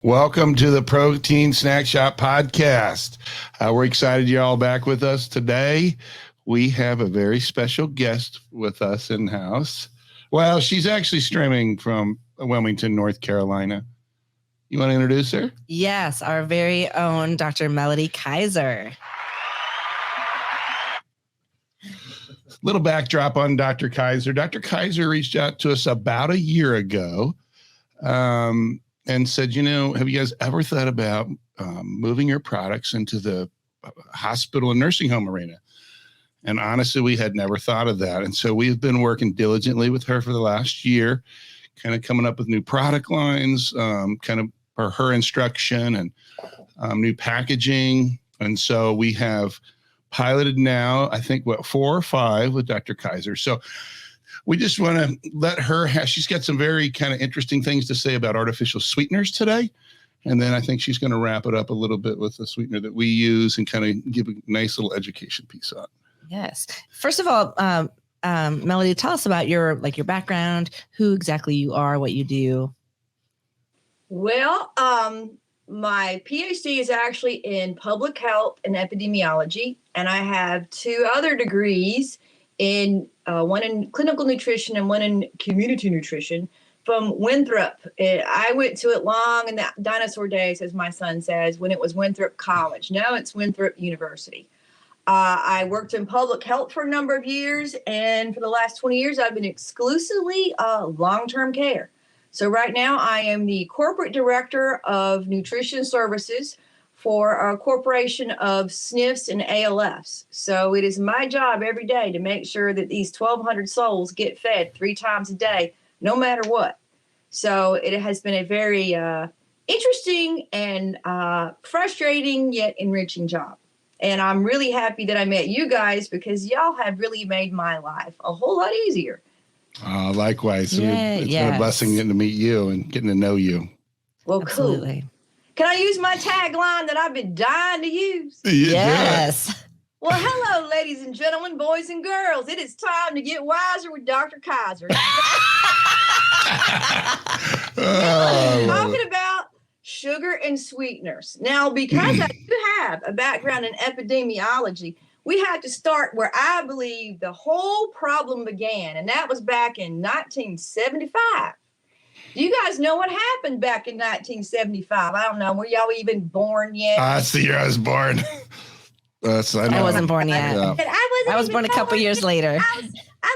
Welcome to the Protein Snack Shop podcast. We're excited you're all back with us today. We have a very special guest with us in-house. Well, she's actually streaming from Wilmington, North Carolina. You want to introduce her? Yes, our very own Dr. Melody Kyzer. Little backdrop on Dr. Kyzer. Dr. Kyzer reached out to us about a year ago and said, have you guys ever thought about moving your products into the hospital and nursing home arena? And honestly, we had never thought of that. And so we've been working diligently with her for the last year, kind of coming up with new product lines, kind of for her instruction and new packaging. And so we have piloted now, I think, 4 or 5 with Dr. Kyzer. So we just want to let her she's got some very kind of interesting things to say about artificial sweeteners today. And then I think she's going to wrap it up a little bit with the sweetener that we use and kind of give a nice little education piece on. Yes. First of all, Melody, tell us about your background, who exactly you are, what you do. Well, my PhD is actually in public health and epidemiology, and I have 2 other degrees in one in clinical nutrition and one in community nutrition from Winthrop. I went to it long in the dinosaur days, as my son says, when it was Winthrop College. Now it's Winthrop University. I worked in public health for a number of years, and for the last 20 years, I've been exclusively long-term care. So right now, I am the corporate director of nutrition services for a corporation of SNFs and ALFs. So it is my job every day to make sure that these 1,200 souls get fed 3 times a day, no matter what. So it has been a very interesting and frustrating yet enriching job. And I'm really happy that I met you guys because y'all have really made my life a whole lot easier. Likewise. It's been a blessing getting to meet you and getting to know you. Well, Absolutely. Cool. Can I use my tagline that I've been dying to use? Yes. Well, hello, ladies and gentlemen, boys and girls. It is time to get wiser with Dr. Kyzer. Talking about sugar and sweeteners. Now, because I do have a background in epidemiology, we have to start where I believe the whole problem began, and that was back in 1975. Do you guys know what happened back in 1975? I don't know. Were y'all even born yet? That's the year I was born. I wasn't born yet. Yeah. I was born a couple years later. I was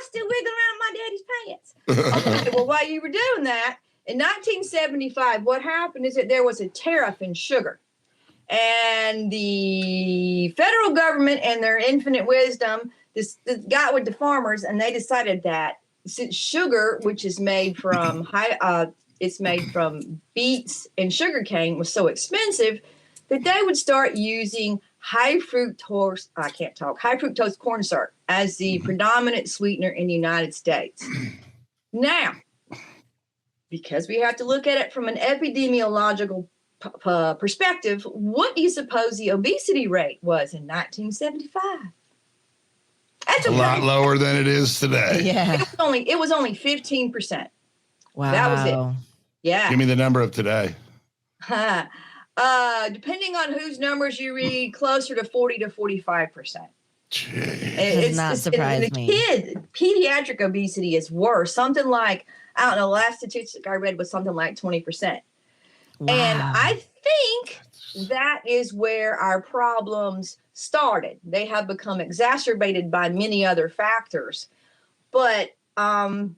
still wiggling around my daddy's pants. Okay, well, while you were doing that, in 1975, what happened is that there was a tariff in sugar. And the federal government and their infinite wisdom this got with the farmers, and they decided that since sugar, which is made from it's made from beets and sugarcane, was so expensive that they would start using high fructose corn syrup as the predominant sweetener in the United States. Now, because we have to look at it from an epidemiological perspective, what do you suppose the obesity rate was in 1975? That's a lot lower than it is today. Yeah. It was only 15%. Wow. That was it. Yeah. Give me the number of today. Depending on whose numbers you read, closer to 40 to 45%. It does not surprise me. Pediatric obesity is worse. Something like, I don't know, the last statistic I read was something like 20%. Wow. And I think that is where our problems started. They have become exacerbated by many other factors. But to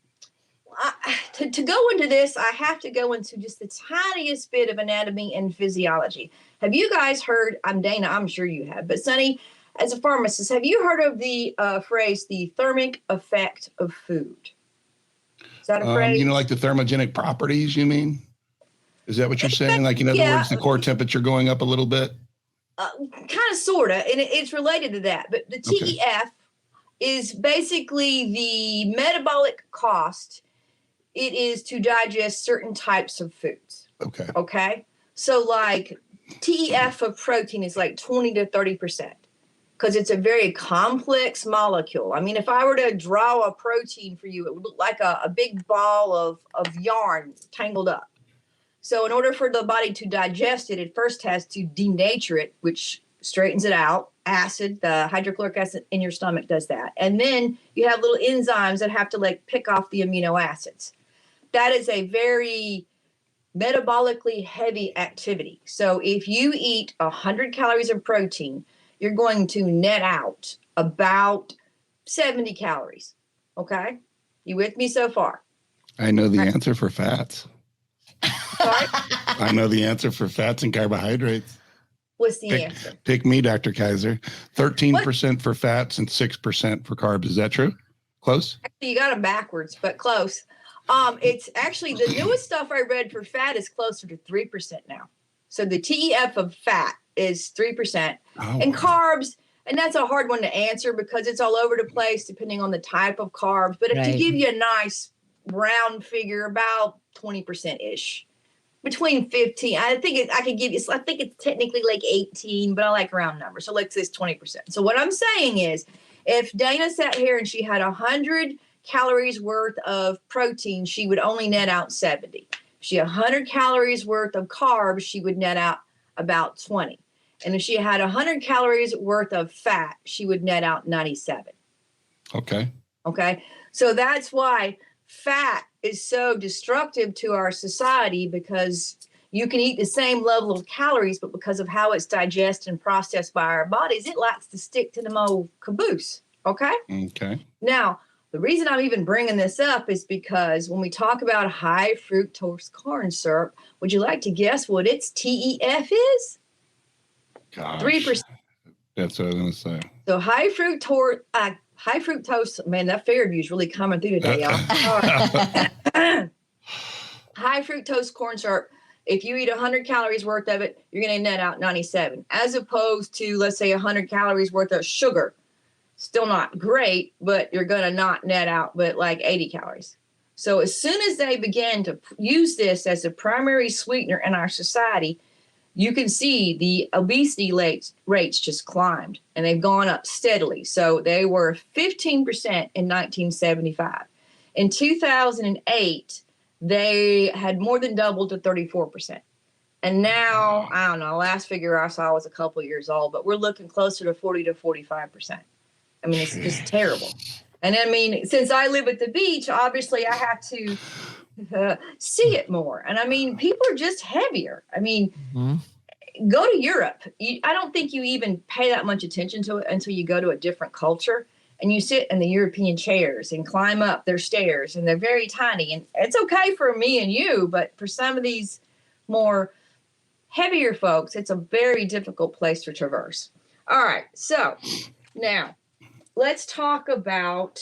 go into this, I have to go into just the tiniest bit of anatomy and physiology. Have you guys heard, I'm Dana, I'm sure you have, but Sonny, as a pharmacist, have you heard of the phrase, the thermic effect of food? Is that a phrase? Like the thermogenic properties, you mean? Is that what you're saying? Like, in other words, the core temperature going up a little bit? Kind of, sort of, and it's related to that. But the TEF is basically the metabolic cost. It is to digest certain types of foods. Okay. So, like, TEF of protein is like 20 to 30%. Because it's a very complex molecule. I mean, if I were to draw a protein for you, it would look like a big ball of yarn tangled up. So in order for the body to digest it, it first has to denature it, which straightens it out. Acid, the hydrochloric acid in your stomach does that. And then you have little enzymes that have to like pick off the amino acids. That is a very metabolically heavy activity. So if you eat 100 calories of protein, you're going to net out about 70 calories. Okay? You with me so far? I know the answer for fats. Sorry? I know the answer for fats and carbohydrates. What's the answer? Pick me, Dr. Kyzer. 13% for fats and 6% for carbs. Is that true? Close? Actually, you got them backwards, but close. It's actually the newest stuff I read for fat is closer to 3% now. So the TEF of fat is 3%. Oh. And carbs, and that's a hard one to answer because it's all over the place depending on the type of carbs. But if to give you a nice round figure, about 20%-ish. Between 15, I think I could give you, I think it's technically like 18, but I like round numbers. So let's say it's 20%. So what I'm saying is if Dana sat here and she had 100 calories worth of protein, she would only net out 70. If she had 100 calories worth of carbs, she would net out about 20. And if she had 100 calories worth of fat, she would net out 97. Okay. Okay. So that's why fat is so destructive to our society, because you can eat the same level of calories, but because of how it's digested and processed by our bodies, it likes to stick to the old caboose. Okay. Okay. Now, the reason I'm even bringing this up is because when we talk about high fructose corn syrup, would you like to guess what its TEF is? Gosh. 3%. That's what I was going to say. So high fructose, man, that Fairview is really coming through today, y'all. High fructose corn syrup, if you eat 100 calories worth of it, you're going to net out 97, as opposed to, let's say, 100 calories worth of sugar. Still not great, but you're going to not net out but like 80 calories. So as soon as they began to use this as a primary sweetener in our society, you can see the obesity rates just climbed, and they've gone up steadily. So they were 15% in 1975. In 2008, they had more than doubled to 34%. And now, I don't know, last figure I saw was a couple of years old, but we're looking closer to 40 to 45%. I mean, it's just terrible. And I mean, since I live at the beach, obviously I have to see it more. And I mean, people are just heavier. I mean, go to Europe. I don't think you even pay that much attention to it until you go to a different culture and you sit in the European chairs and climb up their stairs, and they're very tiny. And it's okay for me and you, but for some of these more heavier folks, it's a very difficult place to traverse. All right. So now let's talk about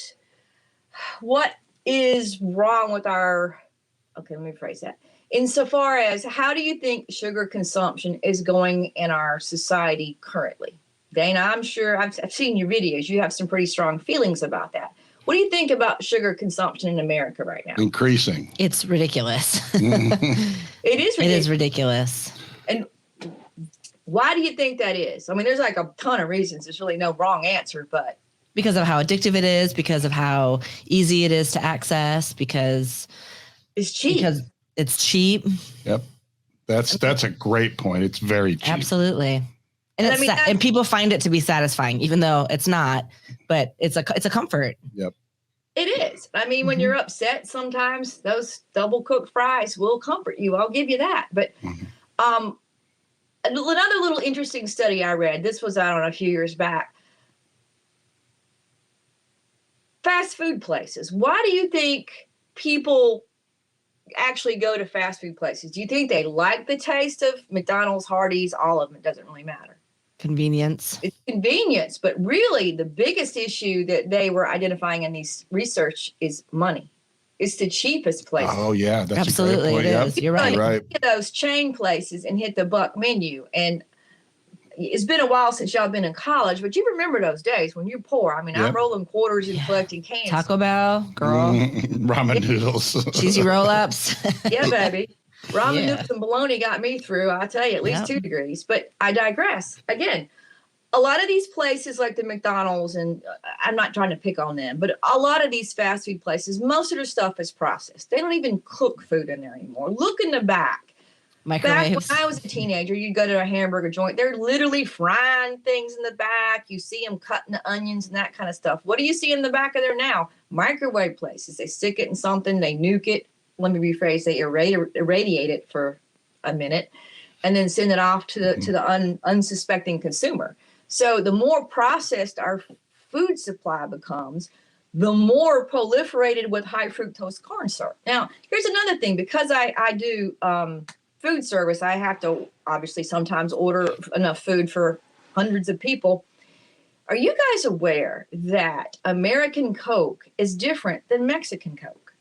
what is wrong with our, okay, let me phrase that. Insofar as, how do you think sugar consumption is going in our society currently? Dana, I'm sure I've seen your videos. You have some pretty strong feelings about that. What do you think about sugar consumption in America right now? Increasing. It's ridiculous. It is ridiculous. It is ridiculous. And why do you think that is? I mean, there's like a ton of reasons. There's really no wrong answer, but because of how addictive it is, because of how easy it is to access, because it's cheap. Because it's cheap. Yep. That's a great point. It's very cheap. Absolutely. And I mean, and people find it to be satisfying, even though it's not, but it's a comfort. Yep. It is. I mean, when you're upset, sometimes those double cooked fries will comfort you. I'll give you that. But another little interesting study I read, this was, I don't know, a few years back. Fast food places. Why do you think people actually go to fast food places? Do you think they like the taste of McDonald's, Hardee's, all of them? It doesn't really matter. Convenience. It's convenience, but really the biggest issue that they were identifying in these research is money. It's the cheapest place. Oh yeah, that's absolutely a great point. it is. You're right. Right. Get those chain places and hit the buck menu. And it's been a while since y'all been in college, but you remember those days when you're poor. I mean, I'm rolling quarters and collecting cans. Taco Bell, girl. Ramen noodles. Cheesy roll-ups. Yeah, baby. Ramen noodles and bologna got me through, I'll tell you, at least 2 degrees. But I digress. Again, a lot of these places like the McDonald's, and I'm not trying to pick on them, but a lot of these fast food places, most of their stuff is processed. They don't even cook food in there anymore. Look in the back. Microwaves. when I was a teenager, you'd go to a hamburger joint. They're literally frying things in the back. You see them cutting the onions and that kind of stuff. What do you see in the back of there now? Microwave places. They stick it in something. They nuke it. Let me rephrase. They irradiate it for a minute and then send it off to the unsuspecting consumer. So the more processed our food supply becomes, the more proliferated with high fructose corn syrup. Now, here's another thing. Because I do food service, I have to obviously sometimes order enough food for hundreds of people. Are you guys aware that American Coke is different than Mexican Coke?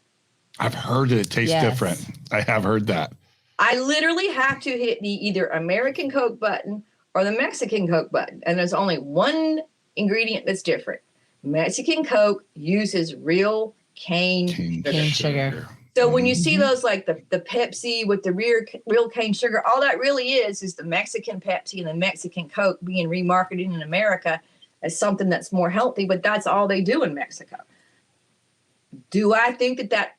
I've heard it tastes different. I have heard that. I literally have to hit the either American Coke button or the Mexican Coke button. And there's only one ingredient that's different. Mexican Coke uses real cane sugar. So when you see those like the Pepsi with the real cane sugar, all that really is the Mexican Pepsi and the Mexican Coke being remarketed in America as something that's more healthy, but that's all they do in Mexico. Do I think that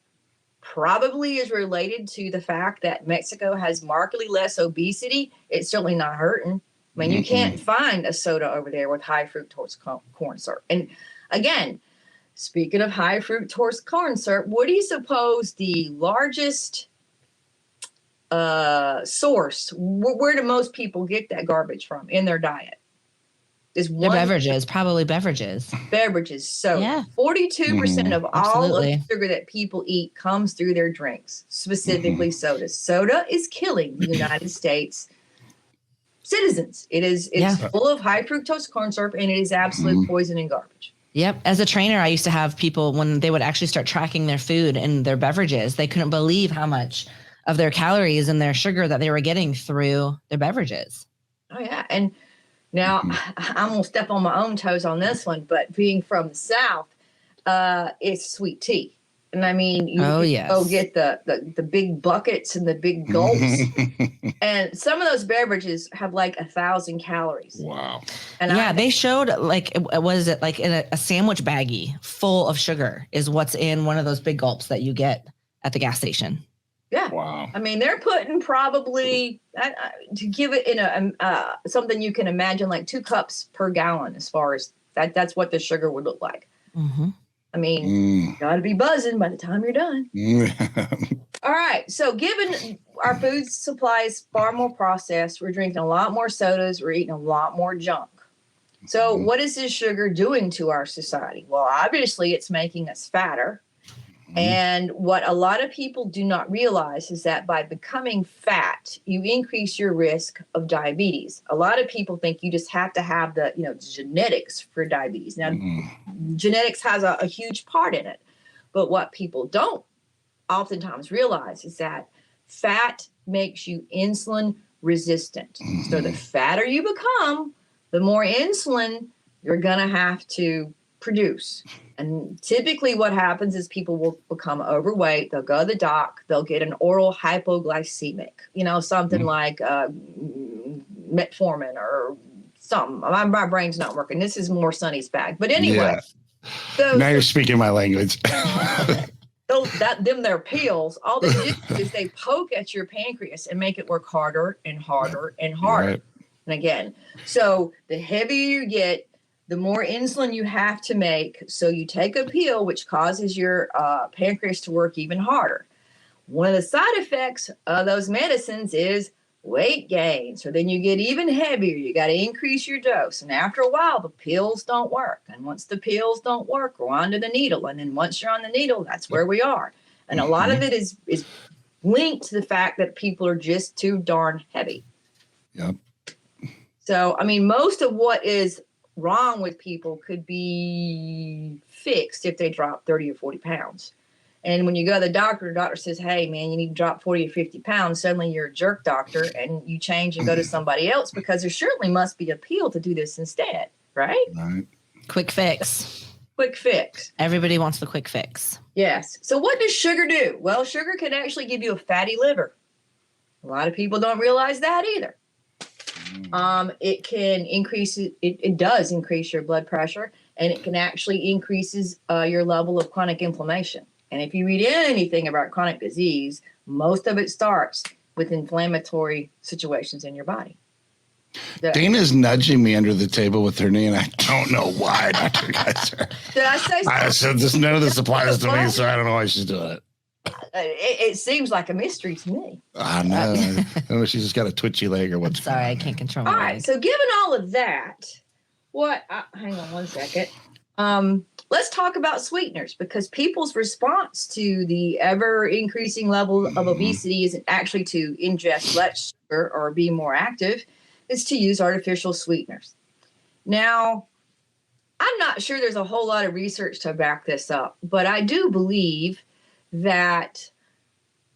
probably is related to the fact that Mexico has markedly less obesity? It's certainly not hurting. I mean, you can't find a soda over there with high fructose corn syrup. And again, speaking of high fructose corn syrup, what do you suppose the largest source, where do most people get that garbage from in their diet? Is Their beverages, probably beverages. Beverages. So yeah. 42% of all Absolutely. of the sugar that people eat comes through their drinks, specifically sodas. Soda is killing the United States citizens. It's full of high fructose corn syrup, and it is absolute poison and garbage. Yep. As a trainer, I used to have people when they would actually start tracking their food and their beverages, they couldn't believe how much of their calories and their sugar that they were getting through their beverages. Oh, yeah. And now I'm going to step on my own toes on this one, but being from the South, it's sweet tea. And I mean, you go get the big buckets and the big gulps. And some of those beverages have like 1,000 calories. Wow. And they showed like, was it like in a sandwich baggie full of sugar is what's in one of those big gulps that you get at the gas station. Yeah. Wow. I mean, they're putting probably, to give it in something you can imagine, like 2 cups per gallon as far as that's what the sugar would look like. Mm-hmm. I mean, got to be buzzing by the time you're done. All right. So given our food supply is far more processed, we're drinking a lot more sodas, we're eating a lot more junk. So what is this sugar doing to our society? Well, obviously it's making us fatter. And what a lot of people do not realize is that by becoming fat, you increase your risk of diabetes. A lot of people think you just have to have the, genetics for diabetes. Now, genetics has a huge part in it. But what people don't oftentimes realize is that fat makes you insulin resistant. So the fatter you become, the more insulin you're going to have to produce. And typically what happens is people will become overweight. They'll go to the doc. They'll get an oral hypoglycemic, something like metformin or something. My brain's not working. This is more Sonny's bag. But anyway. Yeah. Now you're speaking my language. Their pills, all they do is they poke at your pancreas and make it work harder and harder and harder. Right. And again, so the heavier you get, the more insulin you have to make. So you take a pill, which causes your pancreas to work even harder. One of the side effects of those medicines is weight gain. So then you get even heavier. You got to increase your dose. And after a while, the pills don't work. And once the pills don't work, we're onto the needle. And then once you're on the needle, that's where we are. And a lot of it is linked to the fact that people are just too darn heavy. Yep. So, I mean, most of what is wrong with people could be fixed if they drop 30 or 40 pounds. And when you go to the doctor says, hey, man, you need to drop 40 or 50 pounds. Suddenly you're a jerk doctor and you change and go to somebody else because there certainly must be a pill to do this instead, right? Right. Quick fix. Quick fix. Everybody wants the quick fix. Yes. So what does sugar do? Well, sugar can actually give you a fatty liver. A lot of people don't realize that either. It can increase, it does increase your blood pressure, and it can actually increases your level of chronic inflammation. And if you read anything about chronic disease, most of it starts with inflammatory situations in your body. Dana's nudging me under the table with her knee, and I don't know why, Dr. Kyzer. Did I say something? I said none of this applies to me, so I don't know why she's doing it. It seems like a mystery to me. I know. I don't know if she's just got a twitchy leg or what's Sorry, I going on. can't control my All right. leg. So given all of that, hang on one second. Let's talk about sweeteners, because people's response to the ever increasing level of obesity isn't actually to ingest less sugar or be more active. It's to use artificial sweeteners. Now, I'm not sure there's a whole lot of research to back this up, but I do believe that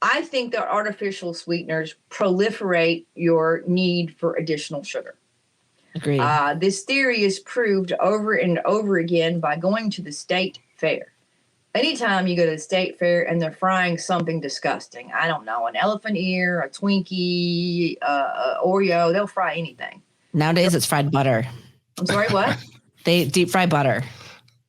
I think that artificial sweeteners proliferate your need for additional sugar. Agreed. This theory is proved over and over again by going to the state fair. Anytime you go to the state fair and they're frying something disgusting, I don't know, an elephant ear, a Twinkie, Oreo, they'll fry anything. Nowadays, it's fried butter. I'm sorry, what? They deep fry butter.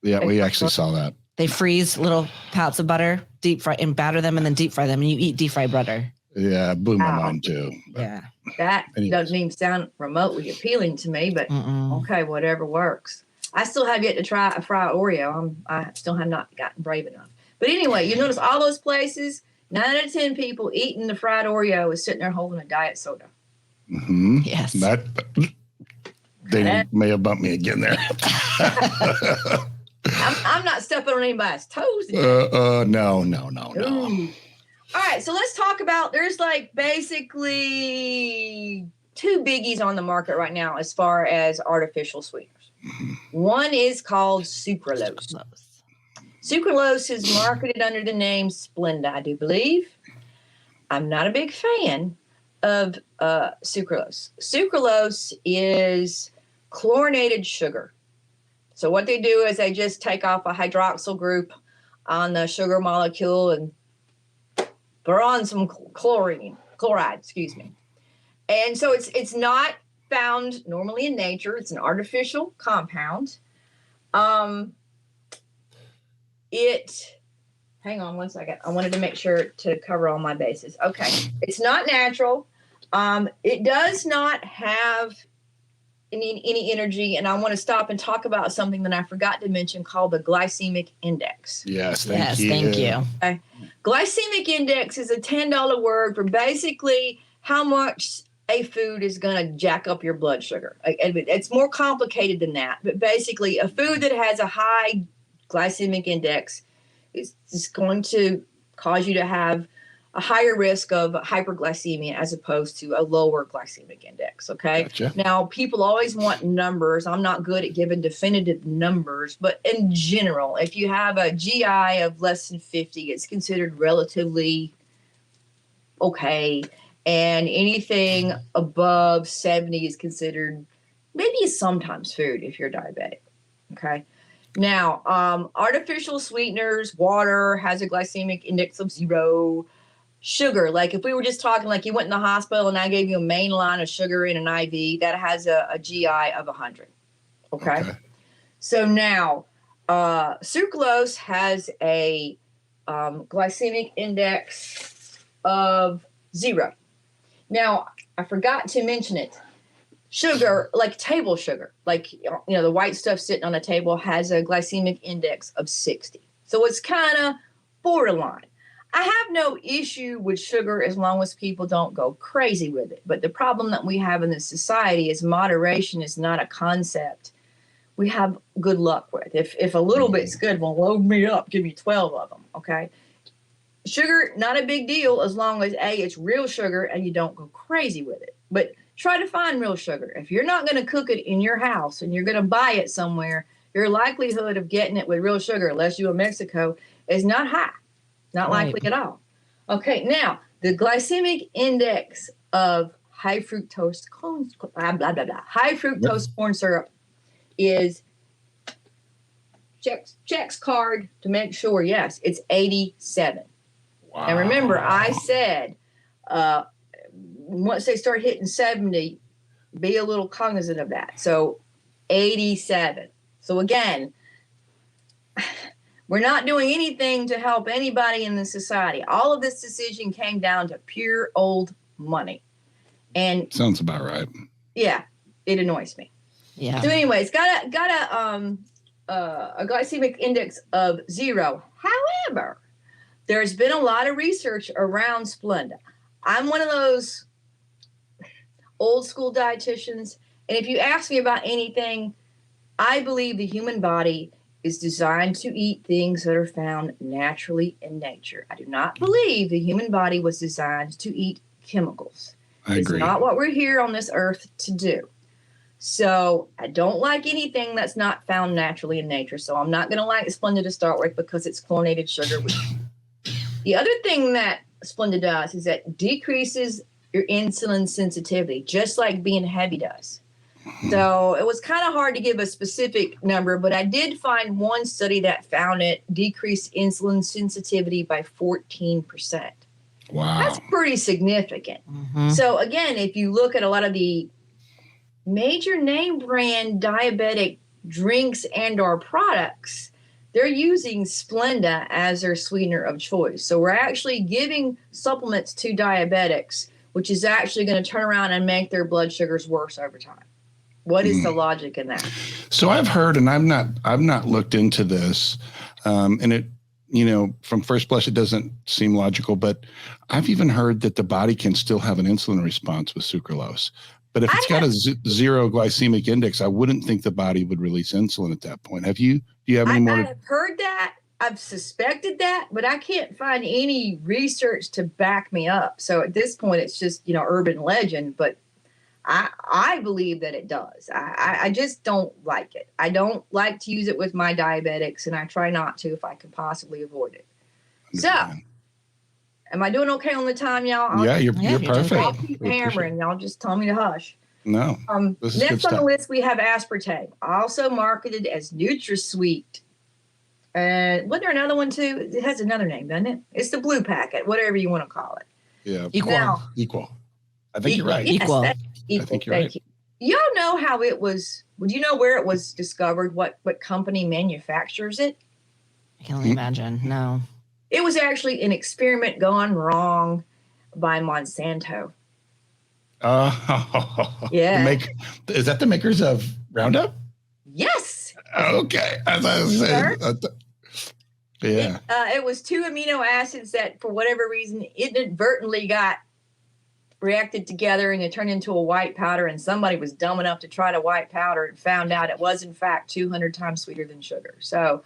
Yeah, we actually saw that. They freeze little pouts of butter, deep fry, and batter them, and then deep fry them, and you eat deep fried butter. Yeah, it blew my Wow. mind too. Yeah. That Anyways. doesn't even sound remotely appealing to me, but Mm-mm. okay, whatever works. I still have yet to try a fried Oreo. I still have not gotten brave enough. But anyway, you notice all those places, 9 out of 10 people eating the fried Oreo is sitting there holding a diet soda. Mm-hmm. Yes. They may have bumped me again there. I'm not stepping on anybody's toes. No. Ooh. All right, so let's talk about, there's like basically 2 biggies on the market right now as far as artificial sweeteners. One is called sucralose. Sucralose is marketed under the name Splenda, I do believe. I'm not a big fan of sucralose. Sucralose is chlorinated sugar. So what they do is they just take off a hydroxyl group on the sugar molecule and throw on some chloride, And so it's not found normally in nature. It's an artificial compound. Hang on one second. I wanted to make sure to cover all my bases. Okay. It's not natural. It does not have any energy. And I want to stop and talk about something that I forgot to mention called the glycemic index. Yes, Thank you. Glycemic index is a $10 word for basically how much a food is going to jack up your blood sugar. It's more complicated than that, but basically a food that has a high glycemic index is going to cause you to have a higher risk of hyperglycemia as opposed to a lower glycemic index. Okay. Gotcha. Now, people always want numbers. I'm not good at giving definitive numbers, but in general, if you have a GI of less than 50, it's considered relatively okay. And anything above 70 is considered maybe sometimes food if you're diabetic. Okay. Now, artificial sweeteners, water has a glycemic index of 0. Sugar, like if we were just talking like you went in the hospital and I gave you a main line of sugar in an IV, that has a GI of 100. Okay. So now, sucralose has a glycemic index of 0. Now, I forgot to mention it. Sugar, like table sugar, like, the white stuff sitting on a table has a glycemic index of 60. So it's kind of borderline. I have no issue with sugar as long as people don't go crazy with it. But the problem that we have in this society is moderation is not a concept we have good luck with. If a little bit's good, well, load me up, give me 12 of them, okay? Sugar, not a big deal as long as, A, it's real sugar and you don't go crazy with it. But try to find real sugar. If you're not going to cook it in your house and you're going to buy it somewhere, your likelihood of getting it with real sugar, unless you're in Mexico, is not high. Not likely at all. Okay, now, the glycemic index of high fructose corn, high fructose corn syrup is, checks card to make sure, yes, it's 87. Wow. And remember, I said, once they start hitting 70, be a little cognizant of that. So 87. So again, we're not doing anything to help anybody in the society. All of this decision came down to pure old money. And sounds about right. Yeah, it annoys me. Yeah. So anyways, got a glycemic index of 0. However, there's been a lot of research around Splenda. I'm one of those old school dietitians, and if you ask me about anything, I believe the human body is designed to eat things that are found naturally in nature. I do not believe the human body was designed to eat chemicals. I agree. It's not what we're here on this earth to do. So I don't like anything that's not found naturally in nature. So I'm not going to like Splenda to start with because it's chlorinated sugar. The other thing that Splenda does is that decreases your insulin sensitivity, just like being heavy does. So it was kind of hard to give a specific number, but I did find one study that found it decreased insulin sensitivity by 14%. Wow. That's pretty significant. Mm-hmm. So again, if you look at a lot of the major name brand diabetic drinks and or products, they're using Splenda as their sweetener of choice. So we're actually giving supplements to diabetics, which is actually going to turn around and make their blood sugars worse over time. What is the logic in that? So I've heard, and I've not looked into this, and it, from first blush, it doesn't seem logical, but I've even heard that the body can still have an insulin response with sucralose. But if it's got a 0 glycemic index, I wouldn't think the body would release insulin at that point. Do you have any more? I've heard that. I've suspected that, but I can't find any research to back me up. So at this point, it's just, urban legend, but I believe that it does. I just don't like it. I don't like to use it with my diabetics, and I try not to if I can possibly avoid it. So, am I doing okay on the time, y'all? You're perfect. I'll keep hammering. Y'all just tell me to hush. No. Next on the list, we have aspartame, also marketed as NutraSweet. Wasn't there another one too? It has another name, doesn't it? It's the blue packet, whatever you want to call it. Yeah. Equal. I think you're right. Yes, Equal. Equal. I think you're right. Y'all know how it was. Would you know where it was discovered? What company manufactures it? I can only imagine. No. It was actually an experiment gone wrong by Monsanto. Yeah. Is that the makers of Roundup? Yes. Okay. I thought it was yeah. It was 2 amino acids that, for whatever reason, inadvertently got reacted together and it turned into a white powder, and somebody was dumb enough to try to white powder and found out it was in fact 200 times sweeter than sugar. So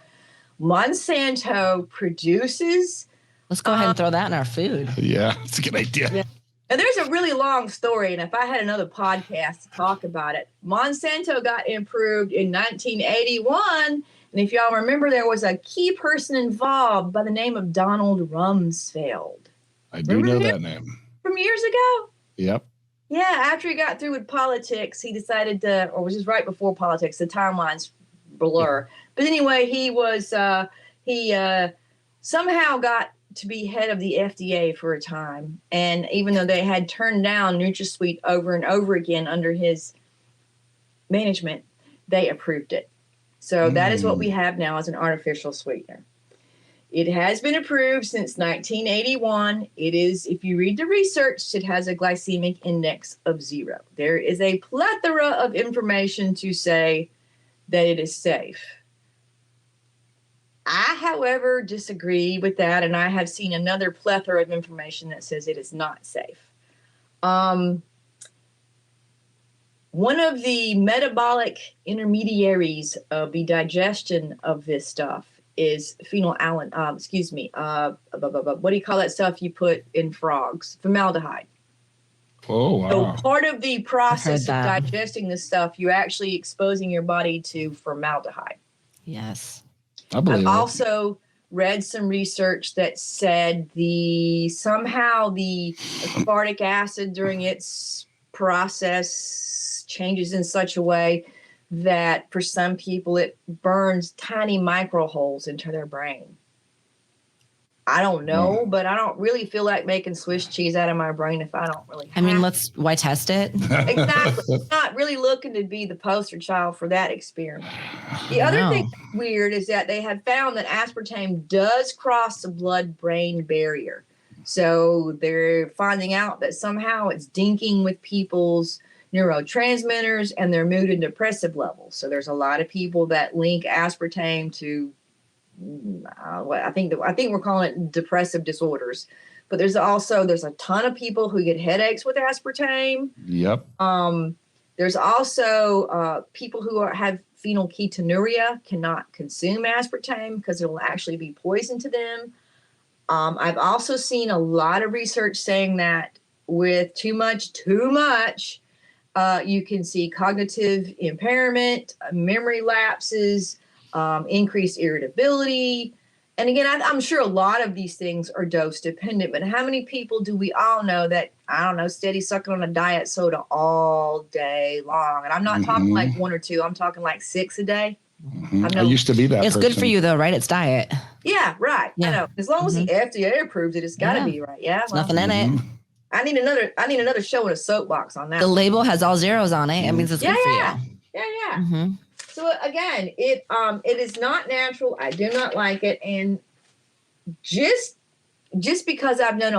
Monsanto produces. Let's go ahead and throw that in our food. Yeah, it's a good idea. Yeah. And there's a really long story, and if I had another podcast to talk about it, Monsanto got improved in 1981, and if y'all remember, there was a key person involved by the name of Donald Rumsfeld. I do know that name. From years ago? Yep. Yeah, after he got through with politics, he decided to, or was just right before politics, the timelines blur. But anyway, he somehow got to be head of the FDA for a time. And even though they had turned down NutraSweet over and over again under his management, they approved it. So that is what we have now as an artificial sweetener. It has been approved since 1981. It is, if you read the research, it has a glycemic index of 0. There is a plethora of information to say that it is safe. I, however, disagree with that, and I have seen another plethora of information that says it is not safe. One of the metabolic intermediaries of the digestion of this stuff is phenylalanine. What do you call that stuff you put in frogs? Formaldehyde. Oh, wow. So part of the process of digesting this stuff, you're actually exposing your body to formaldehyde. Yes. I've also read some research that said somehow the aspartic acid during its process changes in such a way that for some people it burns tiny micro holes into their brain. I don't know, but I don't really feel like making Swiss cheese out of my brain if I don't really why test it? Exactly. I'm not really looking to be the poster child for that experiment. The other thing that's weird is that they have found that aspartame does cross the blood-brain barrier. So they're finding out that somehow it's dinking with people's neurotransmitters and their mood and depressive levels. So there's a lot of people that link aspartame to I think we're calling it depressive disorders. But there's a ton of people who get headaches with aspartame. Yep. There's also people who have phenylketonuria cannot consume aspartame because it will actually be poison to them. I've also seen a lot of research saying that with too much, you can see cognitive impairment, memory lapses, increased irritability. And again, I'm sure a lot of these things are dose dependent, but how many people do we all know that, I don't know, steady sucking on a diet soda all day long? And I'm not talking like one or two, I'm talking like 6 a day. I used to be that It's person. good for you though, right? It's diet. Yeah, right. Yeah. I know. As long as the FDA approves it, it's got to be right. Yeah. There's nothing in it. I need another show with a soapbox on that. The label has all zeros on it. It means it's good for you. Yeah. So again, it is not natural. I do not like it, and just because I've known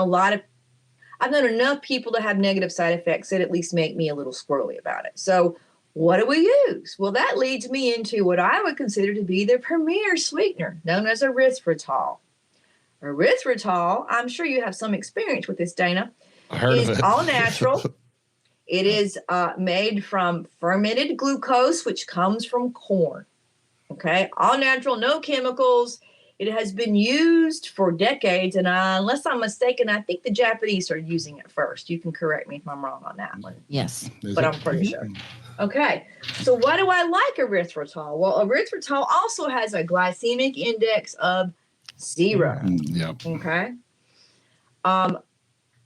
enough people to have negative side effects that at least make me a little squirrely about it. So what do we use? Well, that leads me into what I would consider to be the premier sweetener, known as erythritol. Erythritol, I'm sure you have some experience with this, Dana. I heard of it. All natural. It is made from fermented glucose, which comes from corn. Okay, all natural, no chemicals. It has been used for decades, and unless I'm mistaken, I think the Japanese started using it first. You can correct me if I'm wrong on that one. Yes. But I'm pretty sure. Okay, so why do I like erythritol? Well, erythritol also has a glycemic index of 0. Yep. Okay.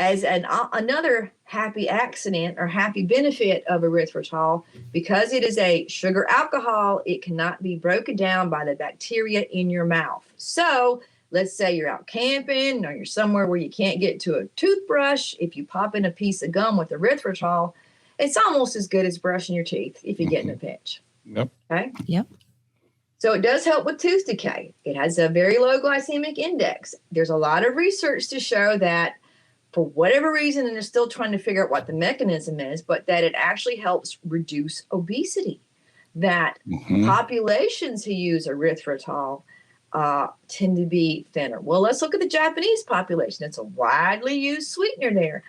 As another happy accident or happy benefit of erythritol, because it is a sugar alcohol, it cannot be broken down by the bacteria in your mouth. So let's say you're out camping or you're somewhere where you can't get to a toothbrush. If you pop in a piece of gum with erythritol, it's almost as good as brushing your teeth if you get in a pinch. Yep. Okay. Yep. So it does help with tooth decay. It has a very low glycemic index. There's a lot of research to show that for whatever reason, and they're still trying to figure out what the mechanism is, but that it actually helps reduce obesity. That populations who use erythritol tend to be thinner. Well, let's look at the Japanese population. It's a widely used sweetener there.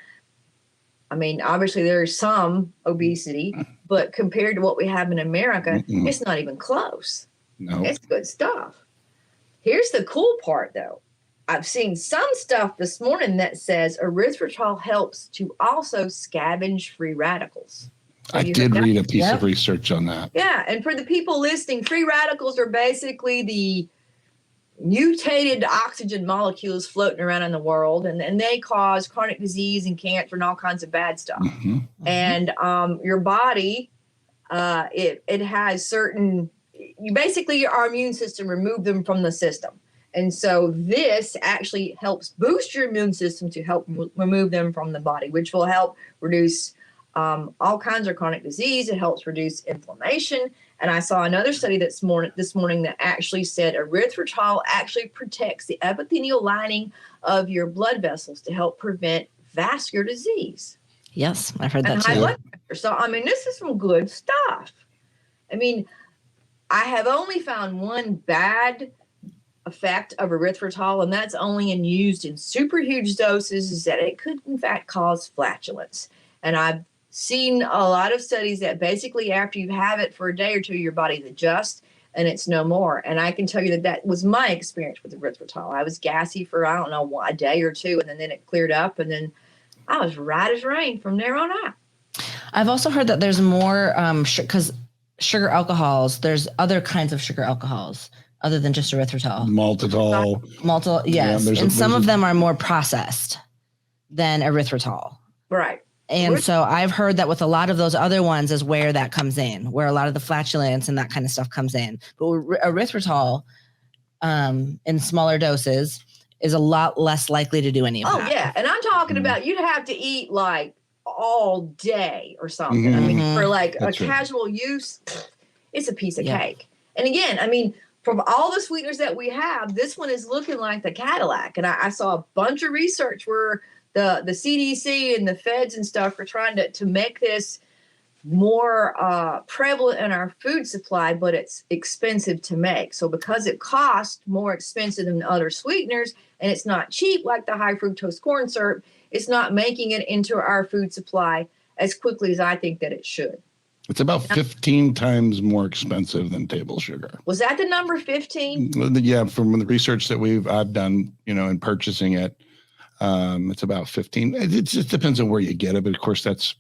I mean, obviously there's some obesity, but compared to what we have in America, it's not even close. No. It's good stuff. Here's the cool part, though. I've seen some stuff this morning that says erythritol helps to also scavenge free radicals. I did read a piece of research on that. Yeah, and for the people listening, free radicals are basically the mutated oxygen molecules floating around in the world, and they cause chronic disease and cancer and all kinds of bad stuff. And your body, it has certain, our immune system remove them from the system. And so this actually helps boost your immune system to help remove them from the body, which will help reduce all kinds of chronic disease. It helps reduce inflammation. And I saw another study this morning that actually said erythritol actually protects the epithelial lining of your blood vessels to help prevent vascular disease. Yes, I've heard that and too. High blood pressure. So, I mean, this is some good stuff. I mean, I have only found one bad effect of erythritol, and that's only used in super huge doses, is that it could in fact cause flatulence. And I've seen a lot of studies that basically after you have it for a day or two, your body adjusts and it's no more. And I can tell you that was my experience with erythritol. I was gassy for, I don't know, a day or two, and then it cleared up, and then I was right as rain from there on out. I've also heard that there's more, because sugar alcohols, there's other kinds of sugar alcohols other than just erythritol. Maltitol. Yes. And some of them are more processed than erythritol. Right. And so I've heard that with a lot of those other ones is where that comes in, where a lot of the flatulence and that kind of stuff comes in. But erythritol in smaller doses is a lot less likely to do any of that. Oh, yeah. And I'm talking about you'd have to eat like all day or something. I mean, for like a casual use, it's a piece of cake. And again, I mean, from all the sweeteners that we have, this one is looking like the Cadillac. And I saw a bunch of research where the CDC and the feds and stuff are trying to make this more prevalent in our food supply, but it's expensive to make. So because it costs more expensive than other sweeteners and it's not cheap like the high fructose corn syrup, it's not making it into our food supply as quickly as I think that it should. It's about 15 times more expensive than table sugar. Was that the number 15? Yeah, from the research that I've done, in purchasing it, it's about 15. It just depends on where you get it, but of course that's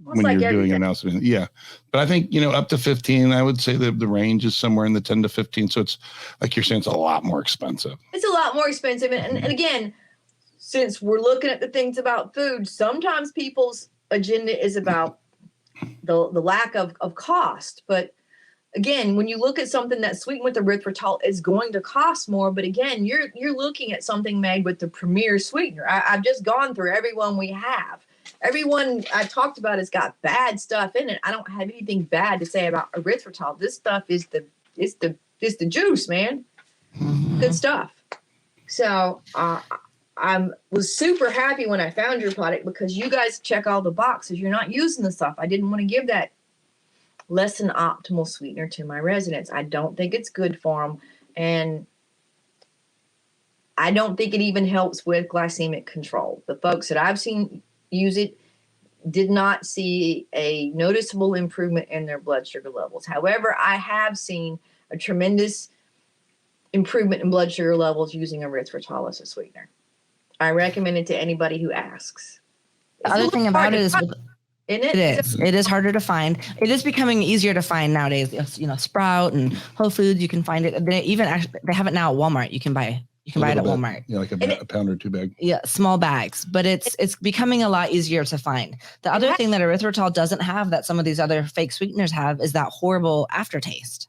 when like you're doing everything. an announcement. Yeah. But I think, up to 15, I would say the range is somewhere in the 10 to 15. So it's like you're saying, it's a lot more expensive. It's a lot more expensive. And again, since we're looking at the things about food, sometimes people's agenda is about the lack of cost. But again, when you look at something that's sweetened with erythritol, it's going to cost more. But again, you're looking at something made with the premier sweetener. I've just gone through everyone we have. Everyone I talked about has got bad stuff in it. I don't have anything bad to say about erythritol. This stuff is the juice, man. Mhm. Good stuff. So I was super happy when I found your product because you guys check all the boxes. You're not using the stuff. I didn't want to give that less than optimal sweetener to my residents. I don't think it's good for them. And I don't think it even helps with glycemic control. The folks that I've seen use it did not see a noticeable improvement in their blood sugar levels. However, I have seen a tremendous improvement in blood sugar levels using erythritol as a sweetener. I recommend it to anybody who asks. The other thing about it is, isn't it? it is harder to find. It is becoming easier to find nowadays. Sprout and Whole Foods, you can find it. They have it now at Walmart. You can buy it at Walmart. Yeah, like a pound or two bag. Yeah, small bags, but it's becoming a lot easier to find. The other thing that erythritol doesn't have that some of these other fake sweeteners have is that horrible aftertaste.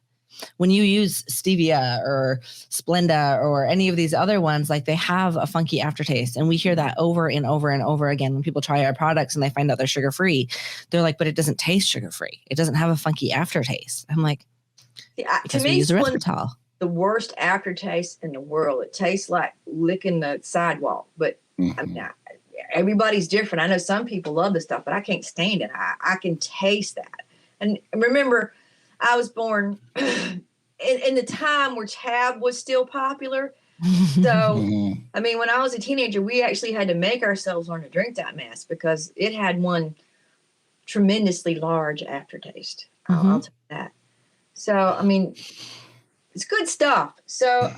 When you use stevia or Splenda or any of these other ones, like they have a funky aftertaste. And we hear that over and over and over again when people try our products and they find out they're sugar-free. They're like, but it doesn't taste sugar-free. It doesn't have a funky aftertaste. I'm like, to me, we use erythritol. The worst aftertaste in the world. It tastes like licking the sidewalk, but I mean, everybody's different. I know some people love this stuff, but I can't stand it. I can taste that. And remember, I was born in the time where Tab was still popular. So, I mean, when I was a teenager, we actually had to make ourselves learn to drink that mess because it had one tremendously large aftertaste. I'll tell you that. So, I mean, it's good stuff. So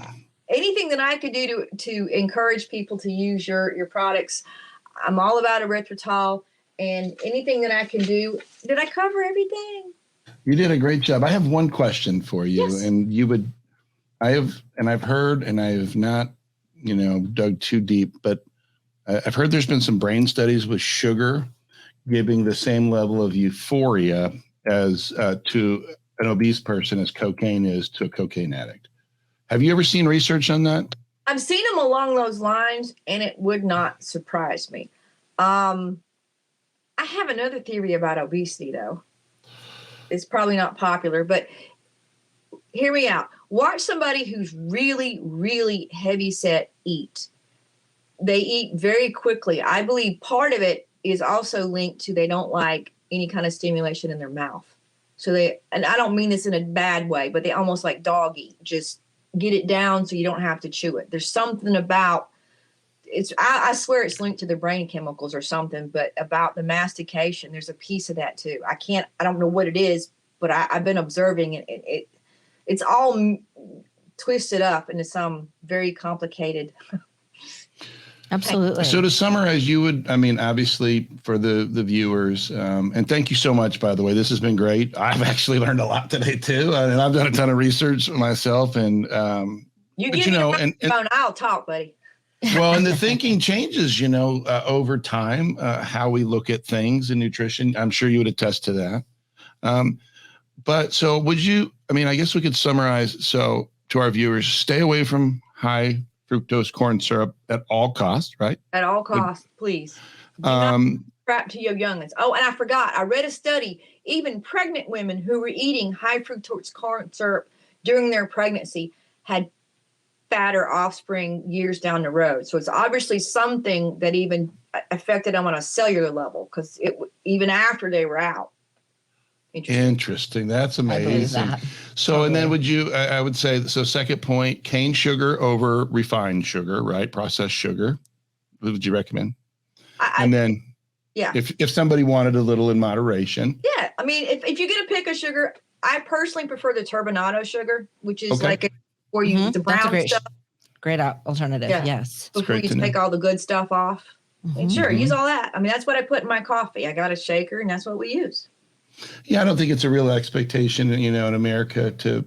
anything that I could do to encourage people to use your products, I'm all about erythritol, and anything that I can do. Did I cover everything? You did a great job. I have one question for you. Yes. And I've heard, and I have not, dug too deep, but I've heard there's been some brain studies with sugar giving the same level of euphoria as to an obese person as cocaine is to a cocaine addict. Have you ever seen research on that? I've seen them along those lines, and it would not surprise me. I have another theory about obesity, though. It's probably not popular, but hear me out. Watch somebody who's really, really heavy set eat. They eat very quickly. I believe part of it is also linked to they don't like any kind of stimulation in their mouth. So and I don't mean this in a bad way, but they almost like dog eat. Just get it down so you don't have to chew it. There's something about I swear it's linked to the brain chemicals or something, but about the mastication, there's a piece of that too. I don't know what it is, but I've been observing it. It's all twisted up into some very complicated. Absolutely. So to summarize, obviously for the viewers, and thank you so much, by the way, this has been great. I've actually learned a lot today too. And I've done a ton of research myself and, I'll talk, buddy. Well, and the thinking changes, over time, how we look at things in nutrition. I'm sure you would attest to that. But so I guess we could summarize. So to our viewers, stay away from high fructose corn syrup at all costs, right? At all costs, please. Do not strap to your youngins. Oh, and I forgot. I read a study. Even pregnant women who were eating high fructose corn syrup during their pregnancy had fatter offspring years down the road. So it's obviously something that even affected them on a cellular level, because even after they were out. Interesting. That's I believe amazing. that. So, and then I would say, so second point, cane sugar over refined sugar, right? Processed sugar. What would you recommend? And then yeah, if somebody wanted a little in moderation. Yeah. I mean, if you're going to pick a sugar, I personally prefer the turbinado sugar, which is like where you the brown stuff. Great alternative. Yeah. Yes. Before you take all the good stuff off. And sure, use all that. I mean, that's what I put in my coffee. I got a shaker, and that's what we use. Yeah, I don't think it's a real expectation, in America to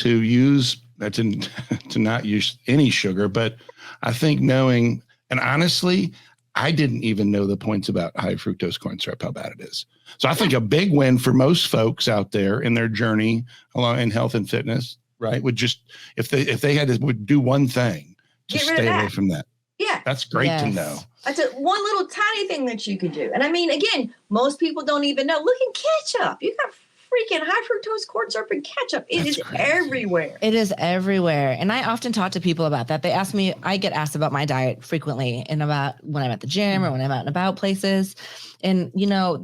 use to not use any sugar. But I think knowing, and honestly, I didn't even know the points about high fructose corn syrup, how bad it is. So I think a big win for most folks out there in their journey along in health and fitness, right, would just if they would do one thing to stay away from that. Yeah, that's great to know. That's one little tiny thing that you can do. And I mean, again, most people don't even know. Look at ketchup. You got freaking high fructose corn syrup and ketchup. It is everywhere. It is everywhere. And I often talk to people about that. I get asked about my diet frequently and about when I'm at the gym or when I'm out and about places. And,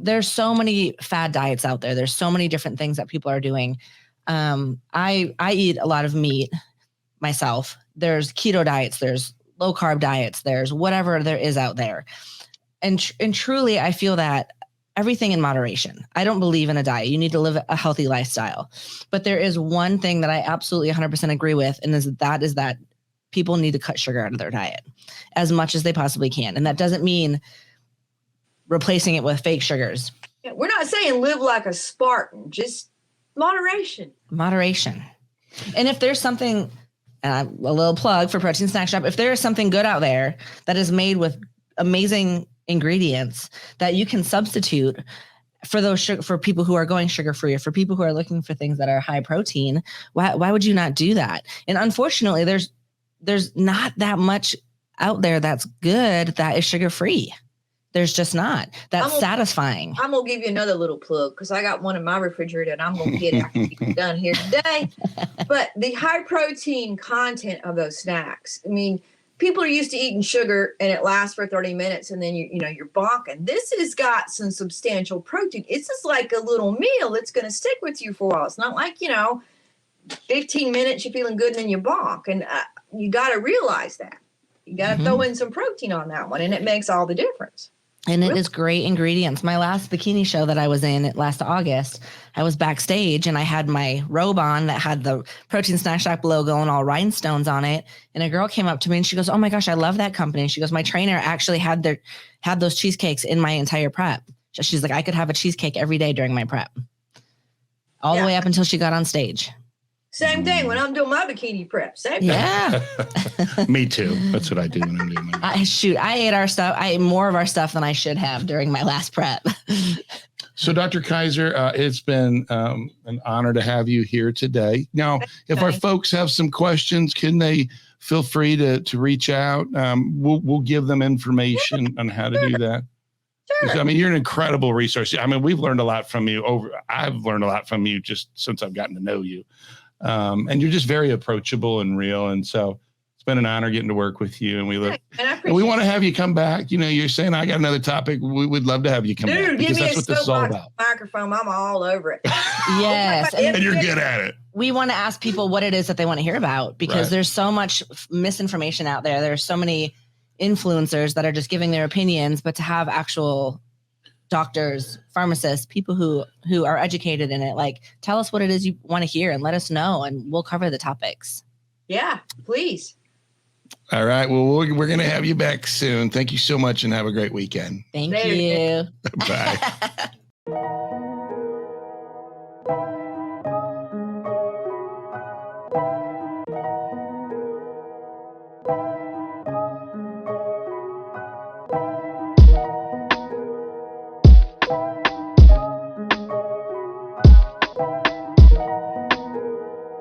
there's so many fad diets out there. There's so many different things that people are doing. I eat a lot of meat myself. There's keto diets. There's low carb diets, there's whatever there is out there. And truly, I feel that everything in moderation. I don't believe in a diet. You need to live a healthy lifestyle. But there is one thing that I absolutely 100% agree with, and is that people need to cut sugar out of their diet as much as they possibly can. And that doesn't mean replacing it with fake sugars. Yeah, we're not saying live like a Spartan, just moderation. Moderation. And if there's something... a little plug for Protein Snack Shop. If there is something good out there that is made with amazing ingredients that you can substitute for those for people who are going sugar-free, or for people who are looking for things that are high protein, why would you not do that? And unfortunately, there's not that much out there that's good that is sugar-free. There's just not. That's satisfying. I'm going to give you another little plug, because I got one in my refrigerator and I'm going to get it after we're done here today. But the high protein content of those snacks, I mean, people are used to eating sugar and it lasts for 30 minutes and then you're bonking. This has got some substantial protein. It's just like a little meal. It's going to stick with you for a while. It's not like, 15 minutes you're feeling good and then you bonk. And you got to realize that. You got to throw in some protein on that one, and it makes all the difference. And it is great ingredients. My last bikini show that I was in last August, I was backstage and I had my robe on that had the Protein Snack Shack logo and all rhinestones on it. And a girl came up to me and she goes, "Oh my gosh, I love that company." She goes, "My trainer actually had those cheesecakes in my entire prep." She's like, "I could have a cheesecake every day during my prep." All the way up until she got on stage. Same thing when I'm doing my bikini prep. Same thing. Yeah. Me too. That's what I do when I'm doing my I ate our stuff. I ate more of our stuff than I should have during my last prep. So, Dr. Kyzer, it's been an honor to have you here today. Now, if our folks have some questions, can they feel free to reach out? We'll give them information on how to do that. Sure. I mean, you're an incredible resource. I mean, we've learned a lot from you. I've learned a lot from you just since I've gotten to know you. And you're just very approachable and real. And so it's been an honor getting to work with you. And we want to have you come back. You're saying I got another topic. We would love to have you come back, because that's what this is all about. Microphone. I'm all over it. Yes. And you're good at it. We want to ask people what it is that they want to hear about, because there's so much misinformation out there. There's so many influencers that are just giving their opinions, but to have actual doctors, pharmacists, people who are educated in it, like, tell us what it is you want to hear and let us know, and we'll cover the topics. Yeah, please. All right. Well, we're going to have you back soon. Thank you so much and have a great weekend. Thank you. Bye.